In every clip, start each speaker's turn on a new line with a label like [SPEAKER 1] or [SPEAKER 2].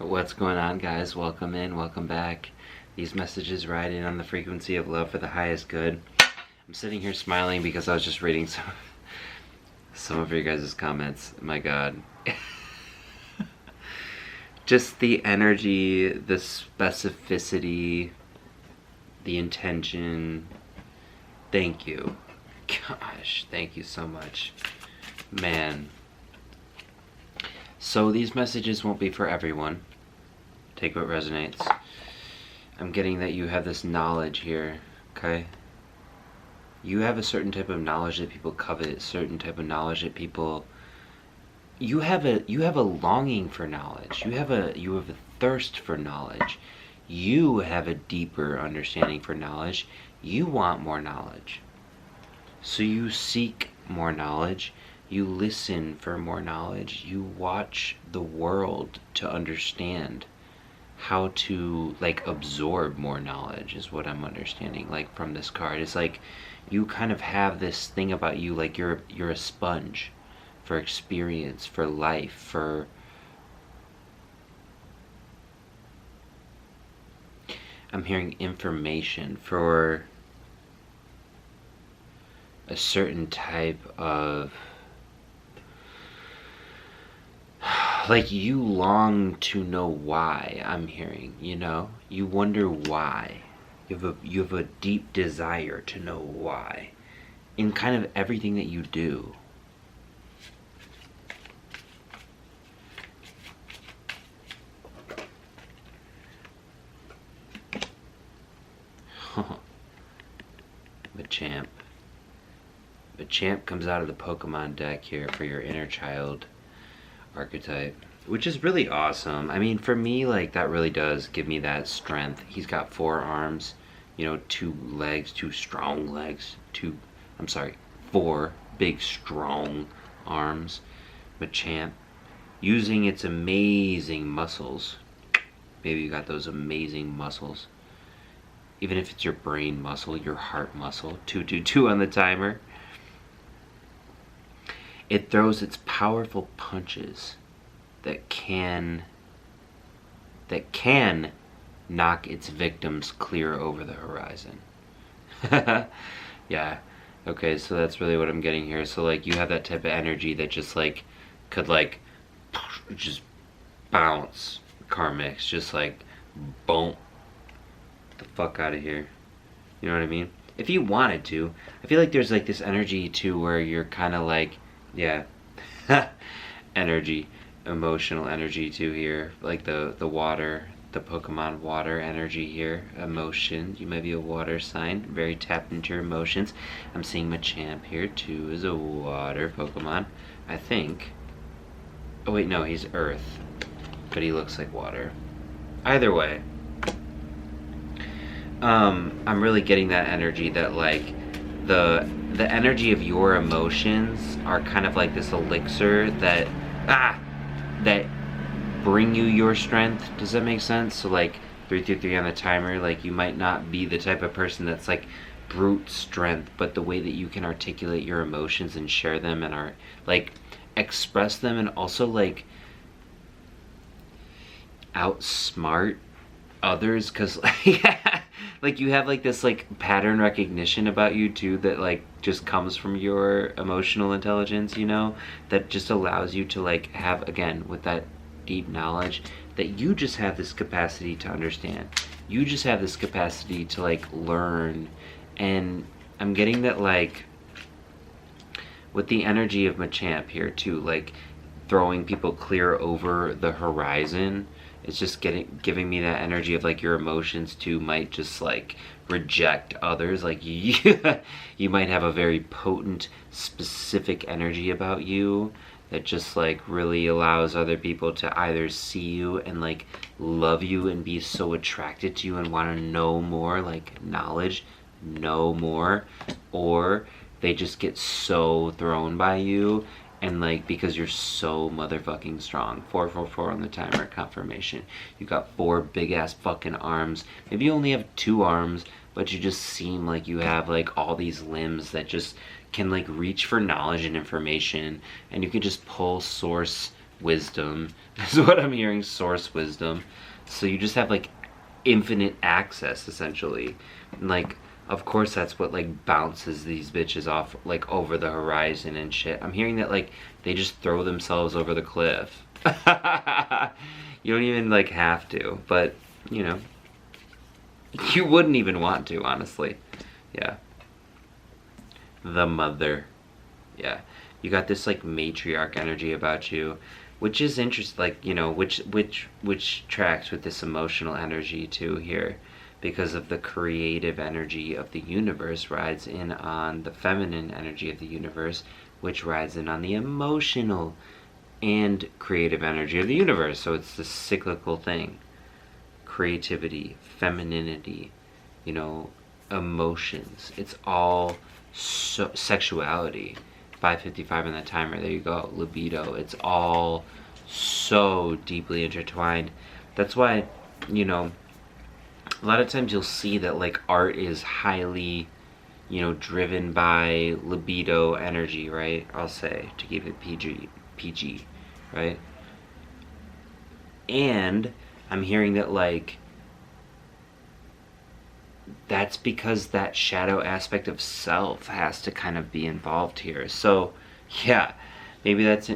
[SPEAKER 1] What's going on, guys? Welcome in, welcome back. These messages ride in on the frequency of love for the highest good. I'm sitting here smiling because I was just reading some of your guys' comments. My god. Just the energy, the specificity, the intention. Thank you. Gosh, thank you so much. Man. So these messages won't be for everyone. Take what resonates. I'm getting that you have this knowledge here, okay? You have a certain type of knowledge that people covet, certain type of knowledge that people... You have a longing for knowledge. You have a thirst for knowledge. You have a deeper understanding for knowledge. You want more knowledge. So you seek more knowledge. You listen for more knowledge. You watch the world to understand how to, like, absorb more knowledge is what I'm understanding, like, from this card. It's like you kind of have this thing about you, like you're a sponge for experience, for life, for... I'm hearing information for a certain type of... Like, you long to know why, I'm hearing, you know? You wonder why. You have a deep desire to know why. In kind of everything that you do. Machamp. Machamp comes out of the Pokemon deck here for your inner child archetype, which is really awesome. I mean, for me, like, that really does give me that strength. He's got 4 arms, you know, 2 legs, 2 strong legs, 4 big strong arms. Machamp, using its amazing muscles. Maybe you got those amazing muscles. Even if it's your brain muscle, your heart muscle. 222 on the timer. It throws its powerful punches that can knock its victims clear over the horizon. Yeah. Okay, so that's really what I'm getting here. So, like, you have that type of energy that just, like, could, like, just bounce karmics, just, like, boom, the fuck out of here. You know what I mean? If you wanted to. I feel like there's, like, this energy, too, where you're kind of, like, yeah, energy, emotional energy too here, like the water, the Pokemon water energy here, emotion. You might be a water sign, very tapped into your emotions. I'm seeing Machamp here too as a water Pokemon, I think. Oh wait, no, he's Earth, but he looks like water. Either way, I'm really getting that energy that, like, the energy of your emotions are kind of like this elixir that bring you your strength. Does that make sense? So, like, 333 on the timer, like, you might not be the type of person that's like brute strength, but the way that you can articulate your emotions and share them and are, like, express them and also, like, outsmart others, because like you have, like, this, like, pattern recognition about you too that, like, just comes from your emotional intelligence, you know, that just allows you to, like, have, again, with that deep knowledge, that you just have this capacity to understand. You just have this capacity to, like, learn. And I'm getting that, like, with the energy of Machamp here too, like, throwing people clear over the horizon, it's just giving me that energy of, like, your emotions too might just, like, reject others. Like, you might have a very potent, specific energy about you that just, like, really allows other people to either see you and, like, love you and be so attracted to you and want to know more, like, knowledge, know more, or they just get so thrown by you. And, like, because you're so motherfucking strong. 444 on the timer, confirmation. You got 4 big-ass fucking arms. Maybe you only have 2 arms, but you just seem like you have, like, all these limbs that just can, like, reach for knowledge and information. And you can just pull source wisdom is what I'm hearing, source wisdom. So you just have like infinite access essentially. And, like, of course that's what like bounces these bitches off like over the horizon and shit. I'm hearing that like they just throw themselves over the cliff. You don't even like have to, but you know, you wouldn't even want to, honestly. Yeah. The mother. Yeah. You got this like matriarch energy about you, which is interesting, like, you know, which tracks with this emotional energy too here, because of the creative energy of the universe rides in on the feminine energy of the universe, which rides in on the emotional and creative energy of the universe. So it's the cyclical thing. Creativity, femininity, you know, emotions. It's all sexuality. 555 on that timer, there you go. Libido. It's all so deeply intertwined. That's why, you know, a lot of times you'll see that like art is highly, you know, driven by libido energy, right? I'll say, to keep it PG, right? And I'm hearing that like that's because that shadow aspect of self has to kind of be involved here. So yeah, maybe that's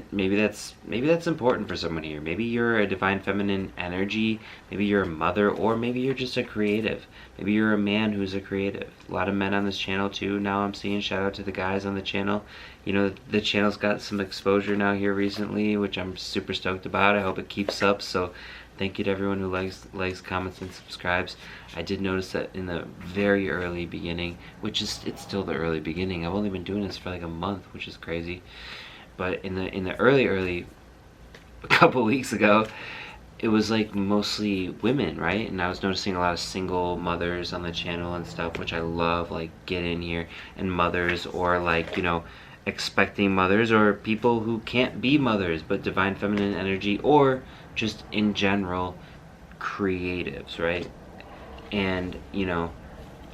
[SPEAKER 1] important for someone here. Maybe you're a divine feminine energy, maybe you're a mother, or maybe you're just a creative. Maybe you're a man who's a creative. A lot of men on this channel too now I'm seeing. Shout out to the guys on the channel. You know, the channel's got some exposure now here recently, which I'm super stoked about. I hope it keeps up. So thank you to everyone who likes, comments, and subscribes. I did notice that in the very early beginning, which is, it's still the early beginning. I've only been doing this for like a month, which is crazy. But in the early, a couple weeks ago, it was like mostly women, right? And I was noticing a lot of single mothers on the channel and stuff, which I love. Like, get in here, and mothers, or like, you know, expecting mothers, or people who can't be mothers but divine feminine energy, or just in general creatives, right? And you know,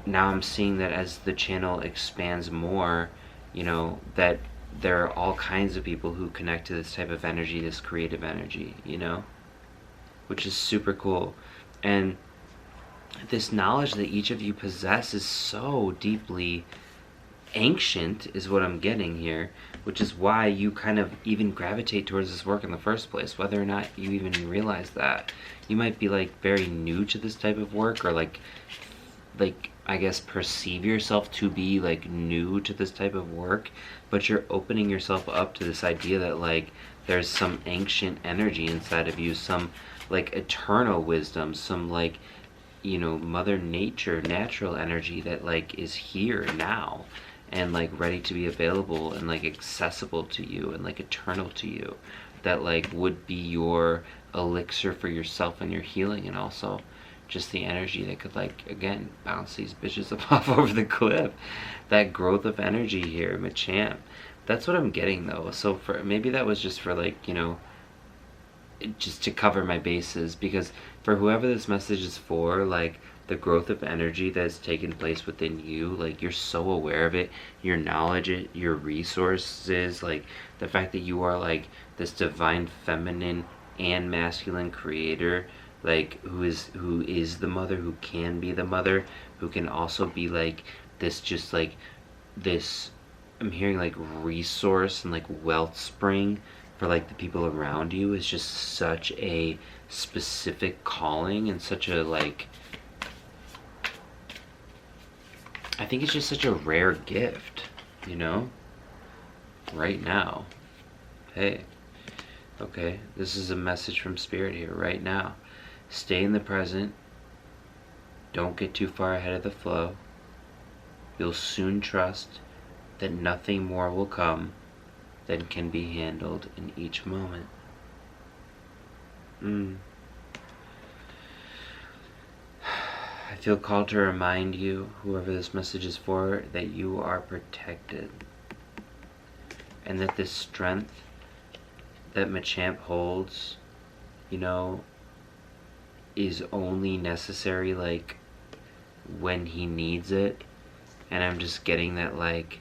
[SPEAKER 1] now I'm seeing that as the channel expands more, you know, that there are all kinds of people who connect to this type of energy, this creative energy, you know, which is super cool. And this knowledge that each of you possess is so deeply ancient, is what I'm getting here, which is why you kind of even gravitate towards this work in the first place, whether or not you even realize that. You might be like very new to this type of work, or like I guess perceive yourself to be like new to this type of work, but you're opening yourself up to this idea that like there's some ancient energy inside of you, some like eternal wisdom, some like, you know, mother nature, natural energy that like is here now and like ready to be available and like accessible to you and like eternal to you, that like would be your elixir for yourself and your healing, and also just the energy that could like, again, bounce these bitches off over the cliff. That growth of energy here, Machamp. That's what I'm getting though. So for maybe that was just for like, you know, just to cover my bases, because for whoever this message is for, like the growth of energy that's taken place within you, like you're so aware of it, your knowledge, your resources, like the fact that you are like this divine feminine and masculine creator, like who is the mother, who can be the mother, who can also be like this, just like this, I'm hearing like resource and like wealth spring for like the people around you, is just such a specific calling, and such a like, I think it's just such a rare gift, you know, right now. Hey, okay, this is a message from Spirit here right now. Stay in the present. Don't get too far ahead of the flow. You'll soon trust that nothing more will come than can be handled in each moment. I feel called to remind you, whoever this message is for, that you are protected, and that this strength that Machamp holds, you know, is only necessary like when he needs it. And I'm just getting that like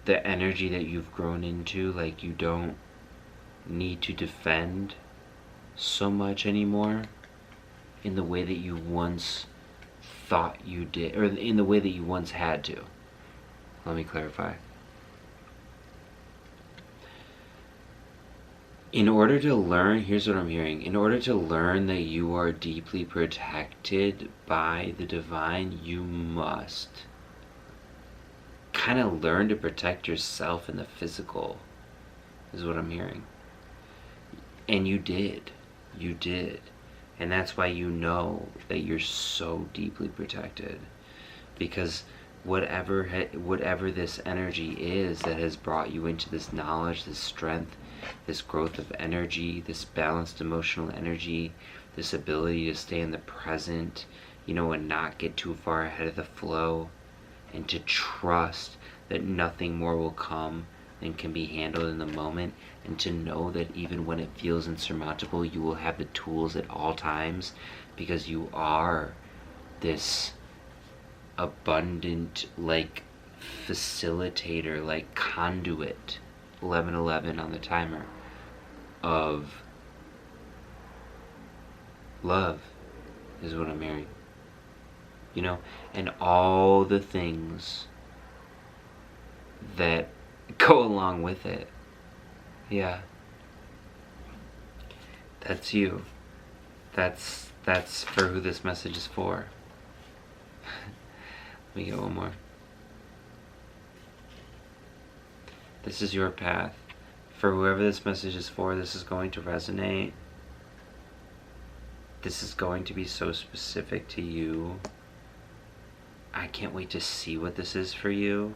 [SPEAKER 1] the energy that you've grown into, like you don't need to defend so much anymore in the way that you once thought you did, or in the way that you once had to. Let me clarify. In order to learn, here's what I'm hearing. In order to learn that you are deeply protected by the divine, you must kind of learn to protect yourself in the physical, is what I'm hearing. And you did. You did. And that's why you know that you're so deeply protected. Because whatever this energy is that has brought you into this knowledge, this strength, this growth of energy, this balanced emotional energy, this ability to stay in the present, you know, and not get too far ahead of the flow, and to trust that nothing more will come than can be handled in the moment, and to know that even when it feels insurmountable, you will have the tools at all times, because you are this abundant, like, facilitator, like conduit, 1111 on the timer, of love, is what I'm hearing. You know, and all the things that go along with it. Yeah. That's you. That's for who this message is for. Let me get one more. This is your path. For whoever this message is for, this is going to resonate. This is going to be so specific to you. I can't wait to see what this is for you.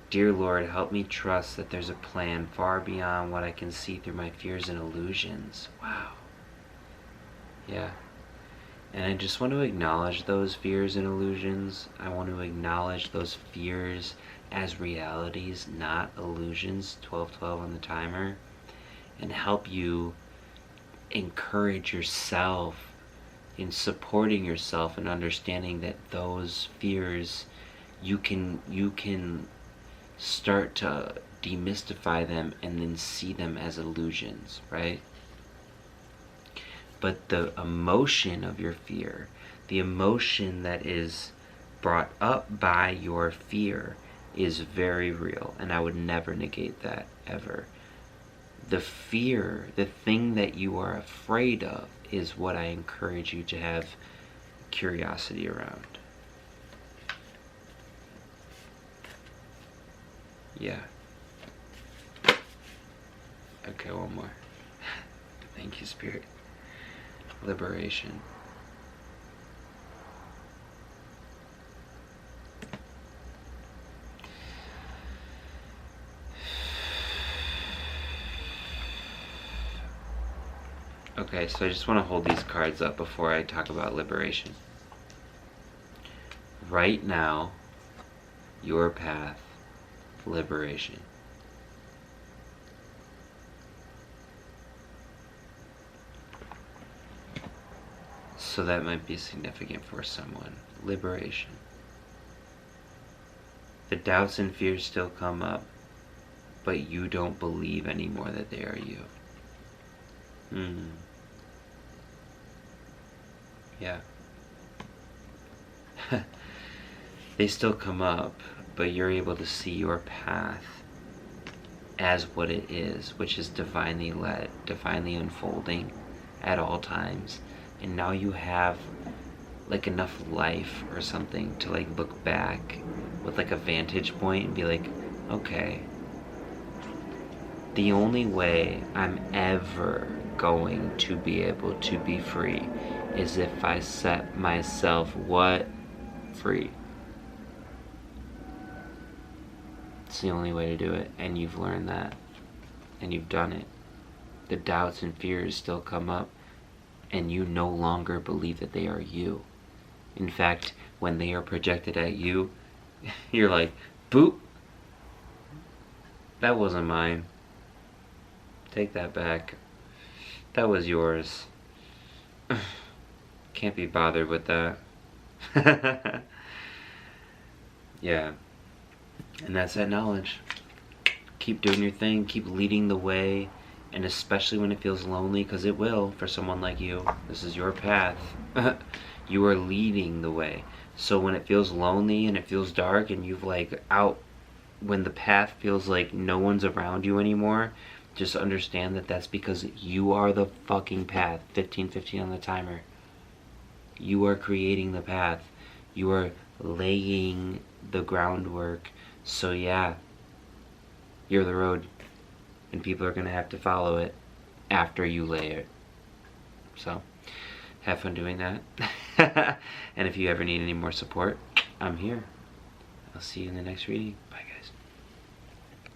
[SPEAKER 1] Dear Lord, help me trust that there's a plan far beyond what I can see through my fears and illusions. Wow. Yeah. And I just want to acknowledge those fears and illusions. I want to acknowledge those fears as realities, not illusions, 1212 on the timer, and help you encourage yourself in supporting yourself and understanding that those fears, you can start to demystify them and then see them as illusions, right? But the emotion of your fear, the emotion that is brought up by your fear, is very real, and I would never negate that, ever. The fear, the thing that you are afraid of, is what I encourage you to have curiosity around. Yeah. Okay, one more. Thank you, Spirit. Liberation. Okay, so I just want to hold these cards up before I talk about liberation. Right now, your path, liberation. So that might be significant for someone. Liberation. The doubts and fears still come up, but you don't believe anymore that they are you. Yeah. They still come up, but you're able to see your path as what it is, which is divinely led, divinely unfolding at all times. And now you have like enough life or something to like look back with like a vantage point and be like, okay, the only way I'm ever going to be able to be free is if I set myself what? Free. It's the only way to do it, and you've learned that, and you've done it. The doubts and fears still come up, and you no longer believe that they are you. In fact, when they are projected at you, you're like, boop, that wasn't mine. Take that back. That was yours. Can't be bothered with that. Yeah. And that's that knowledge. keep doing your thing, keep leading the way, and especially when it feels lonely, because it will for someone like you. This is your path. You are leading the way. So when it feels lonely and it feels dark and you've like when the path feels like no one's around you anymore, just understand that that's because you are the fucking path. 15:15 on the timer. You are creating the path. You are laying the groundwork. So yeah, you're the road, and people are gonna have to follow it after you lay it. So have fun doing that. And if you ever need any more support, I'm here. I'll see you in the next reading. Bye.